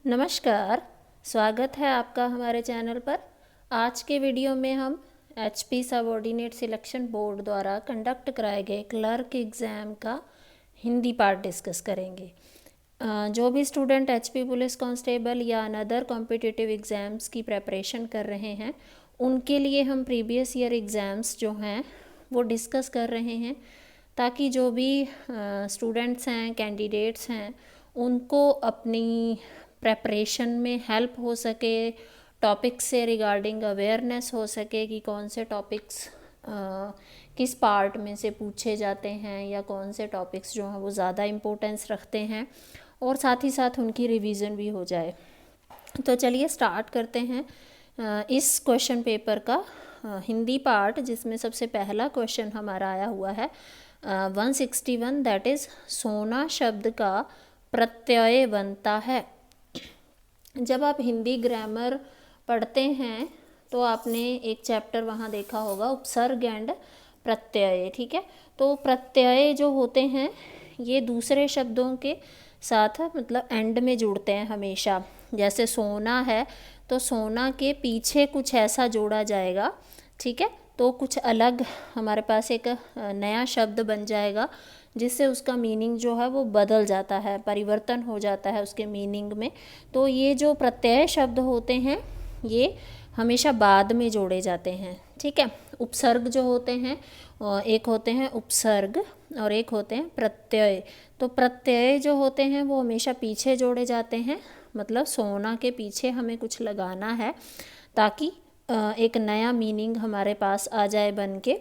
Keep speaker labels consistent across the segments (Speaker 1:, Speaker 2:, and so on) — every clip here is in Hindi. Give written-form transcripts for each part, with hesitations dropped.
Speaker 1: नमस्कार, स्वागत है आपका हमारे चैनल पर। आज के वीडियो में हम एचपी सबऑर्डिनेट सिलेक्शन बोर्ड द्वारा कंडक्ट कराए गए क्लर्क एग्ज़ाम का हिंदी पार्ट डिस्कस करेंगे। जो भी स्टूडेंट एचपी पुलिस कांस्टेबल या अनदर कॉम्पिटिटिव एग्ज़ाम्स की प्रेपरेशन कर रहे हैं, उनके लिए हम प्रीवियस ईयर एग्ज़ाम्स जो हैं वो डिस्कस कर रहे हैं, ताकि जो भी स्टूडेंट्स हैं, कैंडिडेट्स हैं, उनको अपनी प्रेपरेशन में हेल्प हो सके, टॉपिक्स से रिगार्डिंग अवेयरनेस हो सके कि कौन से टॉपिक्स किस पार्ट में से पूछे जाते हैं या कौन से टॉपिक्स जो हैं वो ज़्यादा इम्पोर्टेंस रखते हैं, और साथ ही साथ उनकी रिवीजन भी हो जाए। तो चलिए स्टार्ट करते हैं इस क्वेश्चन पेपर का हिंदी पार्ट, जिसमें सबसे पहला क्वेश्चन हमारा आया हुआ है 161, दैट इज़ सोना शब्द का प्रत्यय बनता है। जब आप हिंदी ग्रामर पढ़ते हैं तो आपने एक चैप्टर वहाँ देखा होगा, उपसर्ग एंड प्रत्यय। ठीक है, तो प्रत्यय जो होते हैं ये दूसरे शब्दों के साथ मतलब एंड में जुड़ते हैं हमेशा। जैसे सोना है तो सोना के पीछे कुछ ऐसा जोड़ा जाएगा, ठीक है, तो कुछ अलग हमारे पास एक नया शब्द बन जाएगा, जिससे उसका मीनिंग जो है वो बदल जाता है, परिवर्तन हो जाता है उसके मीनिंग में। तो ये जो प्रत्यय शब्द होते हैं ये हमेशा बाद में जोड़े जाते हैं। ठीक है, उपसर्ग जो होते हैं, एक होते हैं उपसर्ग और एक होते हैं प्रत्यय। तो प्रत्यय जो होते हैं वो हमेशा पीछे जोड़े जाते हैं, मतलब सोना के पीछे हमें कुछ लगाना है ताकि एक नया मीनिंग हमारे पास आ जाए बन के,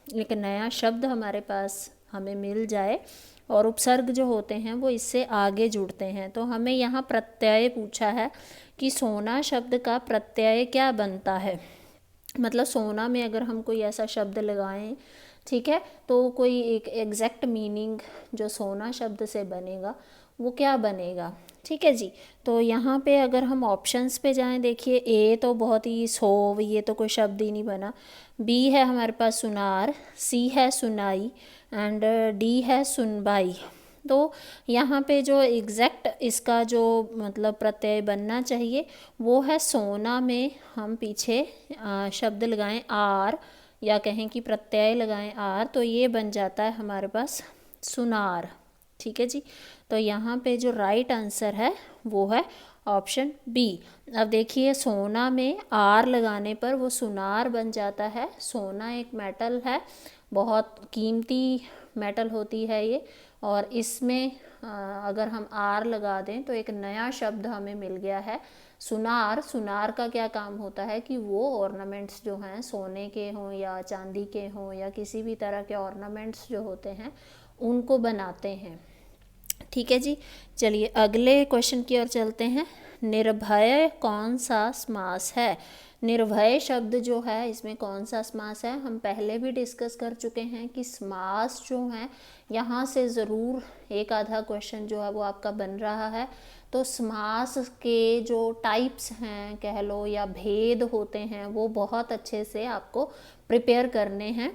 Speaker 1: एक नया शब्द हमारे पास हमें मिल जाए। और उपसर्ग जो होते हैं वो इससे आगे जुड़ते हैं। तो हमें यहाँ प्रत्यय पूछा है कि सोना शब्द का प्रत्यय क्या बनता है, मतलब सोना में अगर हम कोई ऐसा शब्द लगाएं, ठीक है, तो कोई एक एग्जैक्ट मीनिंग जो सोना शब्द से बनेगा वो क्या बनेगा। ठीक है जी, तो यहाँ पे अगर हम ऑप्शंस पे जाएं, देखिए ए तो बहुत ही सोव, ये तो कोई शब्द ही नहीं बना। बी है हमारे पास सुनार, सी है सुनाई एंड डी है सुनबाई। तो यहाँ पे जो एग्जैक्ट इसका जो मतलब प्रत्यय बनना चाहिए वो है सोना में हम पीछे शब्द लगाएं आर, या कहें कि प्रत्यय लगाएं आर, तो ये बन जाता है हमारे पास सुनार। ठीक है जी, तो यहाँ पे जो राइट आंसर है वो है ऑप्शन बी। अब देखिए सोना में आर लगाने पर वो सुनार बन जाता है। सोना एक मेटल है, बहुत कीमती मेटल होती है ये, और इसमें अगर हम आर लगा दें तो एक नया शब्द हमें मिल गया है सुनार। सुनार का क्या काम होता है कि वो ऑर्नामेंट्स जो हैं सोने के हों या चांदी के हों या किसी भी तरह के ऑर्नामेंट्स जो होते हैं उनको बनाते हैं। ठीक है जी, चलिए अगले क्वेश्चन की ओर चलते हैं। निर्भय कौन सा समास है? निर्भय शब्द जो है इसमें कौन सा समास है? हम पहले भी डिस्कस कर चुके हैं कि समास जो है यहाँ से ज़रूर एक आधा क्वेश्चन जो है वो आपका बन रहा है। तो समास के जो टाइप्स हैं कह लो या भेद होते हैं वो बहुत अच्छे से आपको प्रिपेयर करने हैं।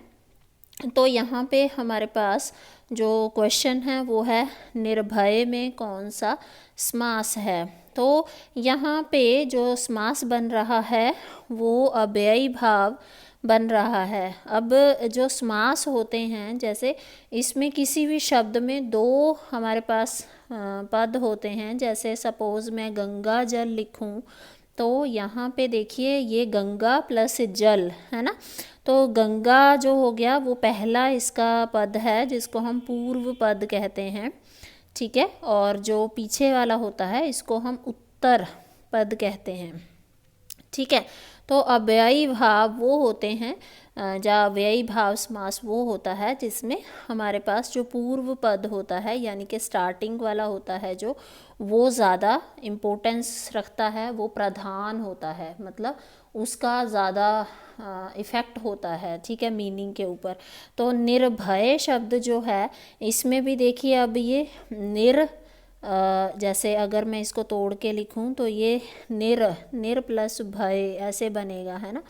Speaker 1: तो यहाँ पे हमारे पास जो क्वेश्चन है वो है निर्भय में कौन सा समास है। तो यहाँ पे जो समास बन रहा है वो अव्ययी भाव बन रहा है। अब जो समास होते हैं, जैसे इसमें किसी भी शब्द में दो हमारे पास पद होते हैं, जैसे सपोज़ मैं गंगा जल लिखूं तो यहाँ पे देखिए ये गंगा प्लस जल है ना, तो गंगा जो हो गया वो पहला इसका पद है जिसको हम पूर्व पद कहते हैं। ठीक है, और जो पीछे वाला होता है इसको हम उत्तर पद कहते हैं। ठीक है, तो अव्ययी भाव वो होते हैं, या अव्ययी भाव समास वो होता है जिसमें हमारे पास जो पूर्व पद होता है यानी कि स्टार्टिंग वाला होता है जो, वो ज़्यादा इम्पोर्टेंस रखता है, वो प्रधान होता है, मतलब उसका ज़्यादा इफ़ेक्ट होता है, ठीक है, मीनिंग के ऊपर। तो निर्भय शब्द जो है इसमें भी देखिए अब ये जैसे अगर मैं इसको तोड़ के लिखूं तो ये निर प्लस भय ऐसे बनेगा, है ना।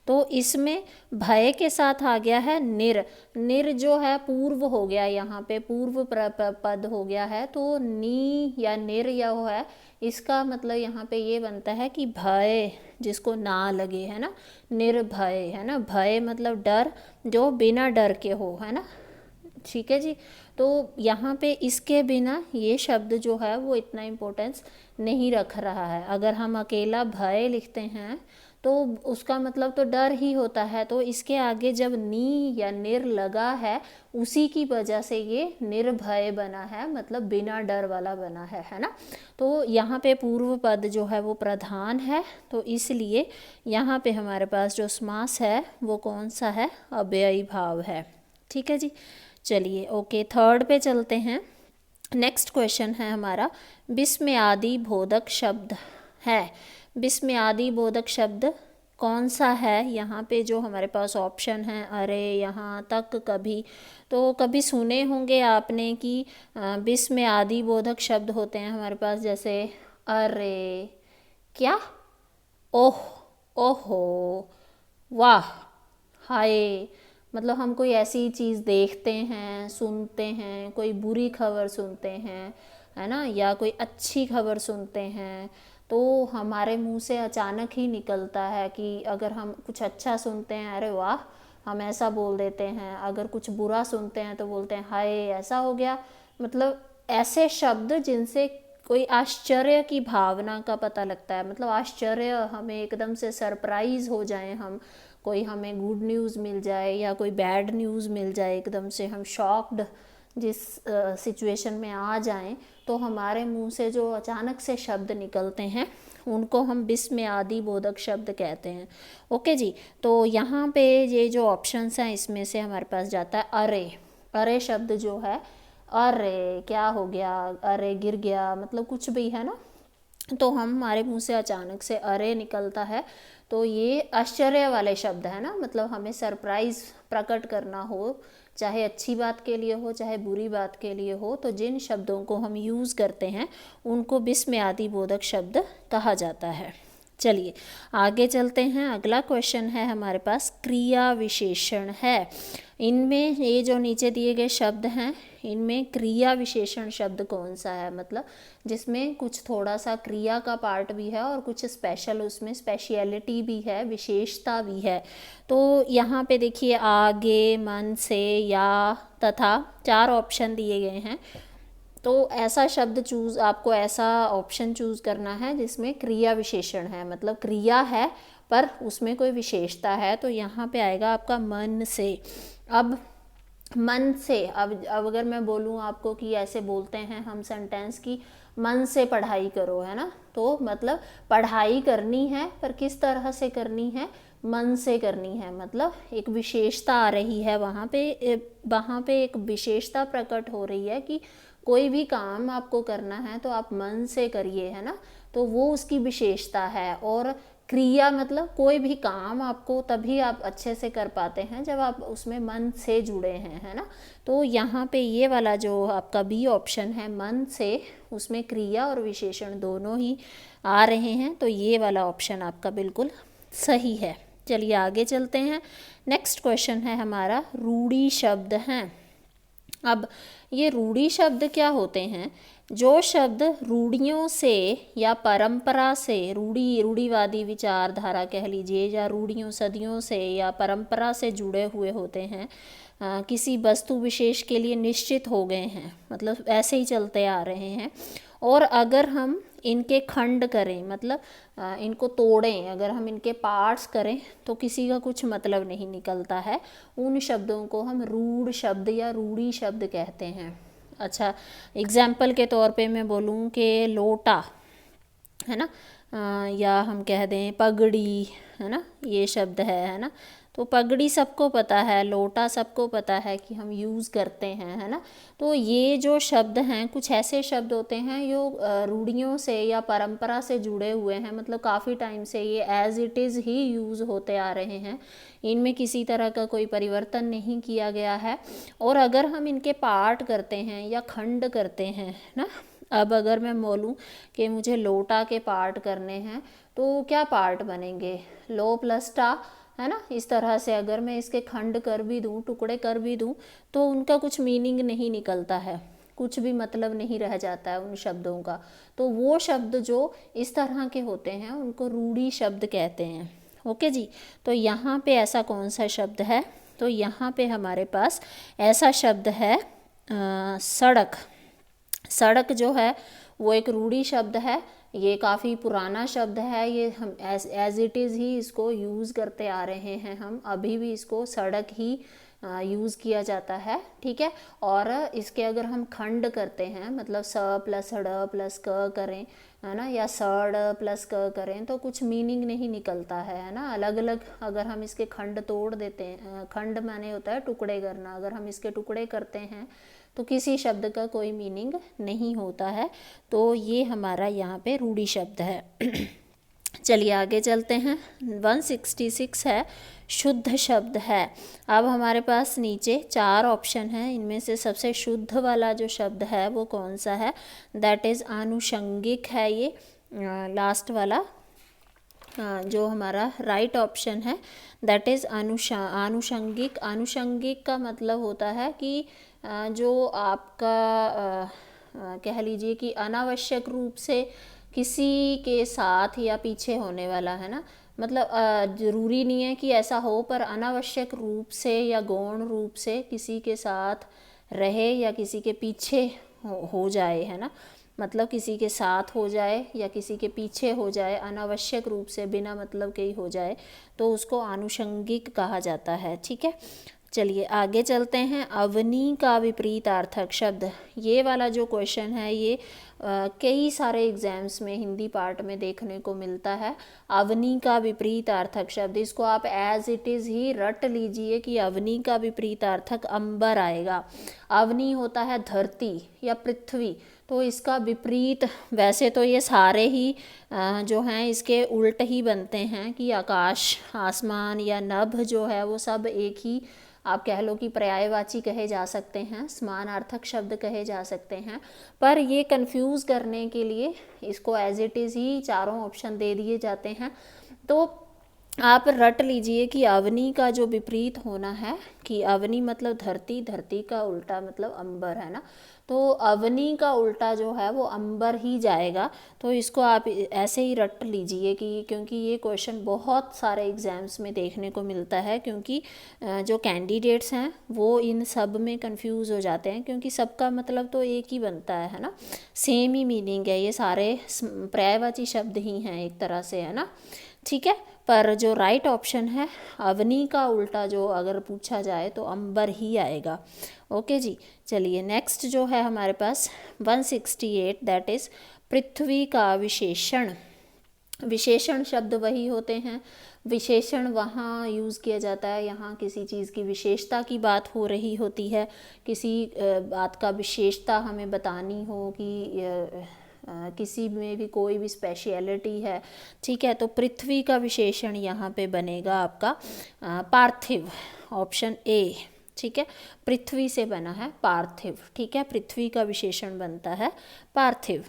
Speaker 1: तो इसमें भय के साथ आ गया है निर जो है पूर्व हो गया, यहाँ पे पूर्व पद हो गया है। तो नी या निर या वो है, इसका मतलब यहाँ पे ये बनता है कि भय जिसको ना लगे, है ना, निर्भय, है ना। भय मतलब डर, जो बिना डर के हो, है ना। ठीक है जी। तो यहाँ पे इसके बिना ये शब्द जो है वो इतना इम्पोर्टेंस नहीं रख रहा है। अगर हम अकेला भय लिखते हैं तो उसका मतलब तो डर ही होता है। तो इसके आगे जब नी या निर लगा है, उसी की वजह से ये निर्भय बना है, मतलब बिना डर वाला बना है ना। तो यहाँ पे पूर्व पद जो है वो प्रधान है, तो इसलिए यहाँ पे हमारे पास जो समास है वो कौन सा है, अव्ययी भाव है। ठीक है जी। चलिए ओके, थर्ड पे चलते हैं। नेक्स्ट क्वेश्चन है हमारा, विस्मयादि बोधक शब्द है। विस्मयादि बोधक शब्द कौन सा है? यहाँ पे जो हमारे पास ऑप्शन है, अरे, यहाँ तक, कभी। तो कभी सुने होंगे आपने कि विस्मयादि बोधक शब्द होते हैं हमारे पास, जैसे अरे, क्या, ओह, ओहो, वाह, हाय। मतलब हम कोई ऐसी चीज़ देखते हैं, सुनते हैं, कोई बुरी खबर सुनते हैं, है ना, या कोई अच्छी खबर सुनते हैं, तो हमारे मुंह से अचानक ही निकलता है कि अगर हम कुछ अच्छा सुनते हैं, अरे वाह, हम ऐसा बोल देते हैं। अगर कुछ बुरा सुनते हैं तो बोलते हैं हाय, ऐसा हो गया। मतलब ऐसे शब्द जिनसे कोई आश्चर्य की भावना का पता लगता है, मतलब आश्चर्य, हमें एकदम से सरप्राइज हो जाए हम, कोई हमें गुड न्यूज़ मिल जाए या कोई बैड न्यूज़ मिल जाए, एकदम से हम शॉक्ड जिस सिचुएशन में आ जाएं, तो हमारे मुंह से जो अचानक से शब्द निकलते हैं उनको हम विस्मयादि बोधक शब्द कहते हैं। ओके जी। तो यहाँ पे ये जो ऑप्शंस हैं इसमें से हमारे पास जाता है अरे। अरे शब्द जो है, अरे क्या हो गया, अरे गिर गया, मतलब कुछ भी, है ना। तो हमारे मुंह से अचानक से अरे निकलता है, तो ये आश्चर्य वाले शब्द है ना, मतलब हमें सरप्राइज प्रकट करना हो, चाहे अच्छी बात के लिए हो चाहे बुरी बात के लिए हो, तो जिन शब्दों को हम यूज़ करते हैं उनको विस्मयादि बोधक शब्द कहा जाता है। चलिए आगे चलते हैं। अगला क्वेश्चन है हमारे पास, क्रिया विशेषण है। इनमें ये जो नीचे दिए गए शब्द हैं, इनमें क्रिया विशेषण शब्द कौन सा है, मतलब जिसमें कुछ थोड़ा सा क्रिया का पार्ट भी है और कुछ स्पेशल, उसमें स्पेशलिटी भी है, विशेषता भी है। तो यहाँ पे देखिए, आगे, मन से, या, तथा, 4 ऑप्शन दिए गए हैं। तो ऐसा शब्द चूज़, आपको ऐसा ऑप्शन चूज़ करना है जिसमें क्रिया विशेषण है, मतलब क्रिया है पर उसमें कोई विशेषता है। तो यहाँ पे आएगा आपका मन से। अब मन से, अब अगर मैं बोलूँ आपको कि ऐसे बोलते हैं हम सेंटेंस की, मन से पढ़ाई करो, है ना, तो मतलब पढ़ाई करनी है, पर किस तरह से करनी है, मन से करनी है। मतलब एक विशेषता आ रही है वहाँ पे एक विशेषता प्रकट हो रही है कि कोई भी काम आपको करना है तो आप मन से करिए, है ना, तो वो उसकी विशेषता है। और क्रिया मतलब कोई भी काम आपको तभी आप अच्छे से कर पाते हैं जब आप उसमें मन से जुड़े हैं, है ना। तो यहाँ पे ये वाला जो आपका बी ऑप्शन है, मन से, उसमें क्रिया और विशेषण दोनों ही आ रहे हैं, तो ये वाला ऑप्शन आपका बिल्कुल सही है। चलिए आगे चलते हैं। नेक्स्ट क्वेश्चन है हमारा, रूढ़ी शब्द हैं। अब ये रूढ़ी शब्द क्या होते हैं? जो शब्द रूढ़ियों से या परंपरा से, रूढ़िवादी विचारधारा कह लीजिए, या रूढ़ियों, सदियों से या परंपरा से जुड़े हुए होते हैं, किसी वस्तु विशेष के लिए निश्चित हो गए हैं, मतलब ऐसे ही चलते आ रहे हैं, और अगर हम इनके खंड करें, मतलब इनको तोड़ें, अगर हम इनके पार्ट्स करें तो किसी का कुछ मतलब नहीं निकलता है, उन शब्दों को हम रूढ़ शब्द या रूढ़ी शब्द कहते हैं। अच्छा, एग्जाम्पल के तौर पे मैं बोलूँ कि लोटा, है ना, या हम कह दें पगड़ी, है ना, ये शब्द है ना। तो पगड़ी सबको पता है, लोटा सबको पता है कि हम यूज़ करते हैं, है ना। तो ये जो शब्द हैं, कुछ ऐसे शब्द होते हैं जो रूढ़ियों से या परंपरा से जुड़े हुए हैं, मतलब काफ़ी टाइम से ये as it is he use होते आ रहे हैं, इनमें किसी तरह का कोई परिवर्तन नहीं किया गया है। और अगर हम इनके पार्ट करते हैं या खंड करते हैं ना, अब अगर मैं बोलूँ कि मुझे लोटा के पार्ट करने हैं तो क्या पार्ट बनेंगे, लो प्लस टा, है ना। इस तरह से अगर मैं इसके खंड कर भी दूँ, टुकड़े कर भी दूँ, तो उनका कुछ मीनिंग नहीं निकलता है, कुछ भी मतलब नहीं रह जाता है उन शब्दों का। तो वो शब्द जो इस तरह के होते हैं उनको रूढ़ी शब्द कहते हैं। ओके जी। तो यहाँ पे ऐसा कौन सा शब्द है, तो यहाँ पे हमारे पास ऐसा शब्द है सड़क। सड़क जो है वो एक रूढ़ी शब्द है, ये काफ़ी पुराना शब्द है, ये हम एज इट इज़ ही इसको यूज़ करते आ रहे हैं, हम अभी भी इसको सड़क ही यूज़ किया जाता है, ठीक है। और इसके अगर हम खंड करते हैं, मतलब स प्लस ड़ प्लस क करें, है ना, या सड़ प्लस क करें, तो कुछ मीनिंग नहीं निकलता है ना। अलग अलग अगर हम इसके खंड तोड़ देते हैं, खंड माने होता है टुकड़े करना, अगर हम इसके टुकड़े करते हैं तो किसी शब्द का कोई मीनिंग नहीं होता है। तो ये हमारा यहाँ पे रूढ़ी शब्द है। चलिए आगे चलते हैं। 166 है शुद्ध शब्द है। अब हमारे पास नीचे 4 ऑप्शन हैं, इनमें से सबसे शुद्ध वाला जो शब्द है वो कौन सा है, दैट इज़ आनुषंगिक है। ये लास्ट वाला जो हमारा राइट ऑप्शन है दैट इज़ आनुषंगिक। आनुषंगिक का मतलब होता है कि जो आपका कह लीजिए कि अनावश्यक रूप से किसी के साथ या पीछे होने वाला, है ना। मतलब ज़रूरी नहीं है कि ऐसा हो, पर अनावश्यक रूप से या गौण रूप से किसी के साथ रहे या किसी के पीछे हो जाए, है ना। मतलब किसी के साथ हो जाए या किसी के पीछे हो जाए, अनावश्यक रूप से बिना मतलब के ही हो जाए, तो उसको आनुषंगिक कहा जाता है, ठीक है। चलिए आगे चलते हैं। अवनी का विपरीतार्थक शब्द, ये वाला जो क्वेश्चन है ये कई सारे एग्जाम्स में हिंदी पार्ट में देखने को मिलता है। अवनी का विपरीतार्थक शब्द, इसको आप एज इट इज़ ही रट लीजिए कि अवनी का विपरीतार्थक अंबर आएगा। अवनी होता है धरती या पृथ्वी, तो इसका विपरीत, वैसे तो ये सारे ही जो हैं इसके उल्ट ही बनते हैं कि आकाश, आसमान या नभ जो है वो सब एक ही, आप कह लो कि पर्यायवाची कहे जा सकते हैं, समानार्थक शब्द कहे जा सकते हैं। पर ये कंफ्यूज करने के लिए इसको एज इट इज़ ही चारों ऑप्शन दे दिए जाते हैं। तो आप रट लीजिए कि अवनी का जो विपरीत होना है, कि अवनी मतलब धरती, धरती का उल्टा मतलब अंबर, है ना। तो अवनी का उल्टा जो है वो अंबर ही जाएगा। तो इसको आप ऐसे ही रट लीजिए कि, क्योंकि ये क्वेश्चन बहुत सारे एग्जाम्स में देखने को मिलता है, क्योंकि जो कैंडिडेट्स हैं वो इन सब में कंफ्यूज हो जाते हैं, क्योंकि सबका मतलब तो एक ही बनता है ना, सेम ही मीनिंग है, ये सारे पर्यायवाची शब्द ही हैं एक तरह से, है ना, ठीक है। पर जो राइट ऑप्शन है, अवनी का उल्टा जो अगर पूछा जाए तो अंबर ही आएगा। ओके जी। चलिए नेक्स्ट जो है हमारे पास 168, दैट इज़ पृथ्वी का विशेषण। विशेषण शब्द वही होते हैं, विशेषण वहाँ यूज़ किया जाता है, यहाँ किसी चीज़ की विशेषता की बात हो रही होती है, किसी बात का विशेषता हमें बतानी हो कि किसी में भी कोई भी स्पेशलिटी है, ठीक है। तो पृथ्वी का विशेषण यहाँ पे बनेगा आपका पार्थिव, ऑप्शन ए, ठीक है। पृथ्वी से बना है पार्थिव, ठीक है, पृथ्वी का विशेषण बनता है पार्थिव।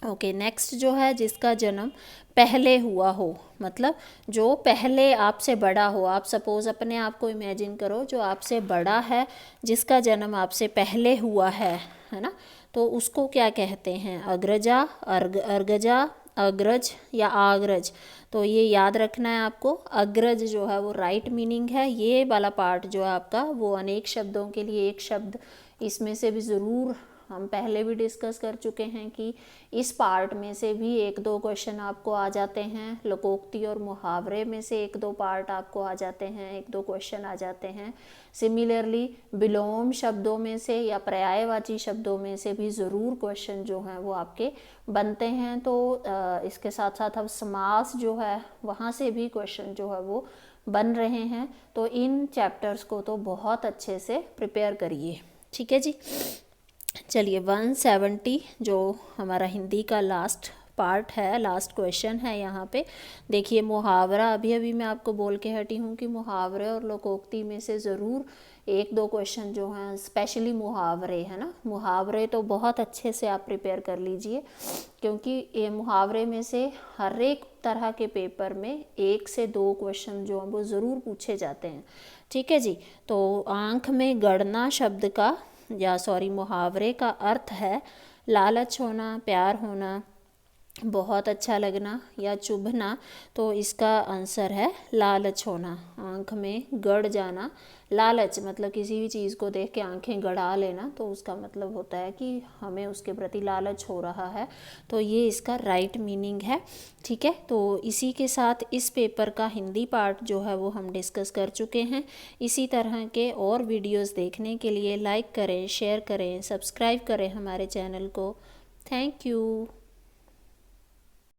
Speaker 1: ओके नेक्स्ट जो है, जिसका जन्म पहले हुआ हो, मतलब जो पहले आपसे बड़ा हो। आप सपोज़ अपने आप को इमेजिन करो जो आपसे बड़ा है, जिसका जन्म आपसे पहले हुआ है ना, तो उसको क्या कहते हैं, अग्रजा, अर्गजा, अग्रज या आग्रज। तो ये याद रखना है आपको, अग्रज जो है वो राइट मीनिंग है। ये वाला पार्ट जो है आपका वो अनेक शब्दों के लिए एक शब्द, इसमें से भी ज़रूर हम पहले भी डिस्कस कर चुके हैं कि इस पार्ट में से भी 1-2 क्वेश्चन आपको आ जाते हैं, लोकोक्ति और मुहावरे में से 1-2 पार्ट आपको आ जाते हैं, 1-2 क्वेश्चन आ जाते हैं। सिमिलरली विलोम शब्दों में से या पर्यायवाची शब्दों में से भी ज़रूर क्वेश्चन जो हैं वो आपके बनते हैं। तो इसके साथ साथ अब समास जो है वहाँ से भी क्वेश्चन जो है वो बन रहे हैं। तो इन चैप्टर्स को तो बहुत अच्छे से प्रिपेयर करिए, ठीक है जी। चलिए 170 जो हमारा हिंदी का लास्ट पार्ट है, लास्ट क्वेश्चन है यहाँ पे। देखिए मुहावरा, अभी अभी मैं आपको बोल के हटी हूँ कि मुहावरे और लोकोक्ति में से ज़रूर एक दो क्वेश्चन जो हैं स्पेशली मुहावरे, है ना, मुहावरे तो बहुत अच्छे से आप प्रिपेयर कर लीजिए, क्योंकि ये मुहावरे में से हर एक तरह के पेपर में 1 से 2 क्वेश्चन जो हैं वो ज़रूर पूछे जाते हैं। ठीक है जी। तो आँख में गड़ना शब्द का मुहावरे का अर्थ है लालच होना, प्यार होना, बहुत अच्छा लगना या चुभना। तो इसका आंसर है लालच होना, आँख में गड़ जाना। लालच मतलब किसी भी चीज़ को देख के आंखें गड़ा लेना, तो उसका मतलब होता है कि हमें उसके प्रति लालच हो रहा है। तो ये इसका राइट मीनिंग है। ठीक है, तो इसी के साथ इस पेपर का हिंदी पार्ट जो है वो हम डिस्कस कर चुके हैं। इसी तरह के और वीडियोस देखने के लिए लाइक करें, शेयर करें, सब्सक्राइब करें हमारे चैनल को। Thank you.